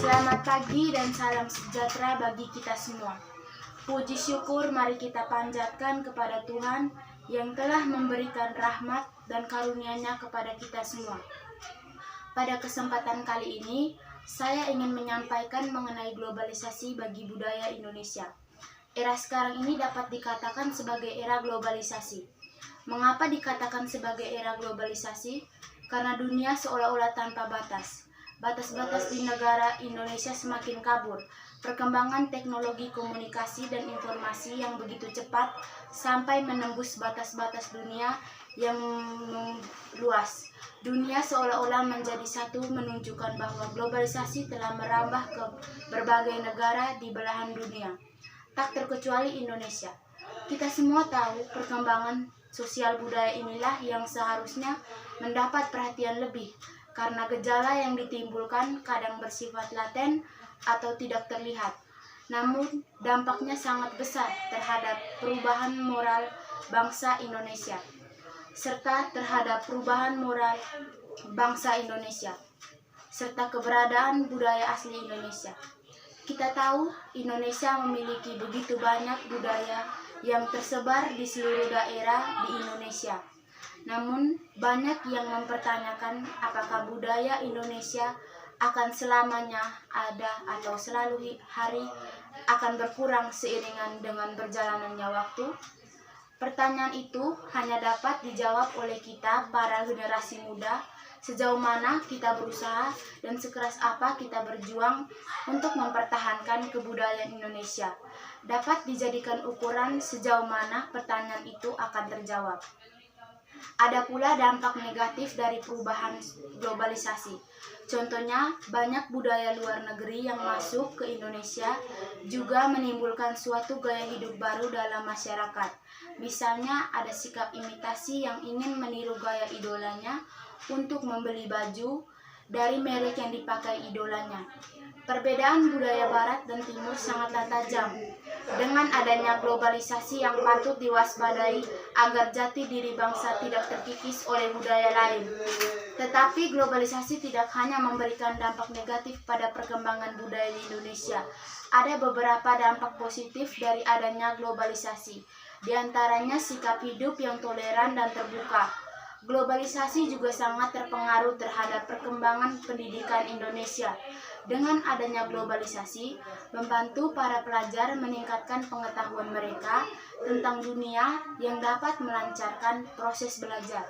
Selamat pagi dan salam sejahtera bagi kita semua. Puji syukur mari kita panjatkan kepada Tuhan yang telah memberikan rahmat dan karunia-Nya kepada kita semua. Pada kesempatan kali ini, saya ingin menyampaikan mengenai globalisasi bagi budaya Indonesia. Era sekarang ini dapat dikatakan sebagai era globalisasi. Mengapa dikatakan sebagai era globalisasi? Karena dunia seolah-olah tanpa batas. Batas-batas di negara Indonesia semakin kabur. Perkembangan teknologi komunikasi dan informasi yang begitu cepat sampai menembus batas-batas dunia yang luas. Dunia seolah-olah menjadi satu, menunjukkan bahwa globalisasi telah merambah ke berbagai negara di belahan dunia, tak terkecuali Indonesia. Kita semua tahu perkembangan sosial budaya inilah yang seharusnya mendapat perhatian lebih, karena gejala yang ditimbulkan kadang bersifat laten atau tidak terlihat. Namun dampaknya sangat besar terhadap perubahan moral bangsa Indonesia, serta terhadap perubahan moral bangsa Indonesia, serta keberadaan budaya asli Indonesia. Kita tahu Indonesia memiliki begitu banyak budaya yang tersebar di seluruh daerah di Indonesia. Namun banyak yang mempertanyakan apakah budaya Indonesia akan selamanya ada atau selalu hari akan berkurang seiringan dengan berjalannya waktu. Pertanyaan itu hanya dapat dijawab oleh kita para generasi muda, sejauh mana kita berusaha dan sekeras apa kita berjuang untuk mempertahankan kebudayaan Indonesia. Dapat dijadikan ukuran sejauh mana pertanyaan itu akan terjawab. Ada pula dampak negatif dari perubahan globalisasi. Contohnya, banyak budaya luar negeri yang masuk ke Indonesia juga menimbulkan suatu gaya hidup baru dalam masyarakat. Misalnya, ada sikap imitasi yang ingin meniru gaya idolanya untuk membeli baju dari merek yang dipakai idolanya. Perbedaan budaya barat dan timur sangatlah tajam. Dengan adanya globalisasi yang patut diwaspadai agar jati diri bangsa tidak terkikis oleh budaya lain. Tetapi globalisasi tidak hanya memberikan dampak negatif pada perkembangan budaya di Indonesia. Ada beberapa dampak positif dari adanya globalisasi. Di antaranya sikap hidup yang toleran dan terbuka. Globalisasi juga sangat terpengaruh terhadap perkembangan pendidikan Indonesia. Dengan adanya globalisasi, membantu para pelajar meningkatkan pengetahuan mereka tentang dunia yang dapat melancarkan proses belajar.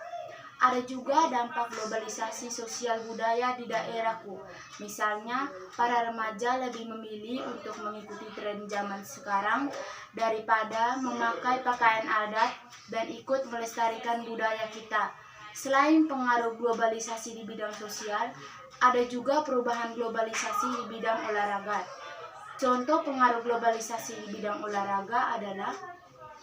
Ada juga dampak globalisasi sosial budaya di daerahku. Misalnya, para remaja lebih memilih untuk mengikuti tren zaman sekarang daripada memakai pakaian adat dan ikut melestarikan budaya kita. Selain pengaruh globalisasi di bidang sosial, ada juga perubahan globalisasi di bidang olahraga. Contoh pengaruh globalisasi di bidang olahraga adalah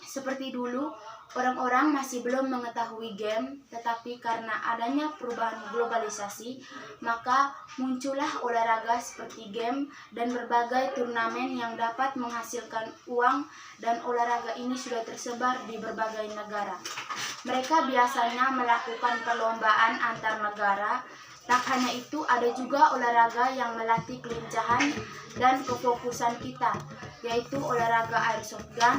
seperti dulu, orang-orang masih belum mengetahui game, tetapi karena adanya perubahan globalisasi, maka muncullah olahraga seperti game dan berbagai turnamen yang dapat menghasilkan uang, dan olahraga ini sudah tersebar di berbagai negara. Mereka biasanya melakukan perlombaan antar negara. Tak hanya itu, ada juga olahraga yang melatih kelincahan dan kefokusan kita, yaitu olahraga airsoft gun.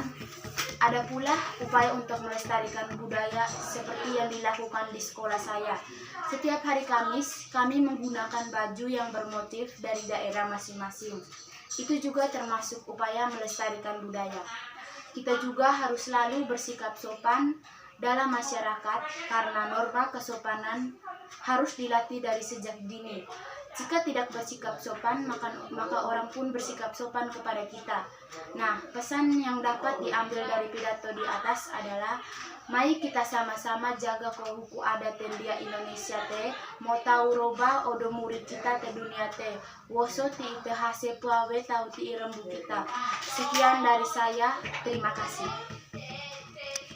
Ada pula upaya untuk melestarikan budaya seperti yang dilakukan di sekolah saya. Setiap hari Kamis, kami menggunakan baju yang bermotif dari daerah masing-masing. Itu juga termasuk upaya melestarikan budaya. Kita juga harus selalu bersikap sopan dalam masyarakat, karena norma kesopanan harus dilatih dari sejak dini. Jika tidak bersikap sopan, maka orang pun bersikap sopan kepada kita. Nah, pesan yang dapat diambil dari pidato di atas adalah, mari kita sama-sama jaga hukum adat dia Indonesia teh, mau tahu roba odo murid kita te dunia teh, woso ti ipehase puawe tau ti irembu kita. Sekian dari saya, terima kasih.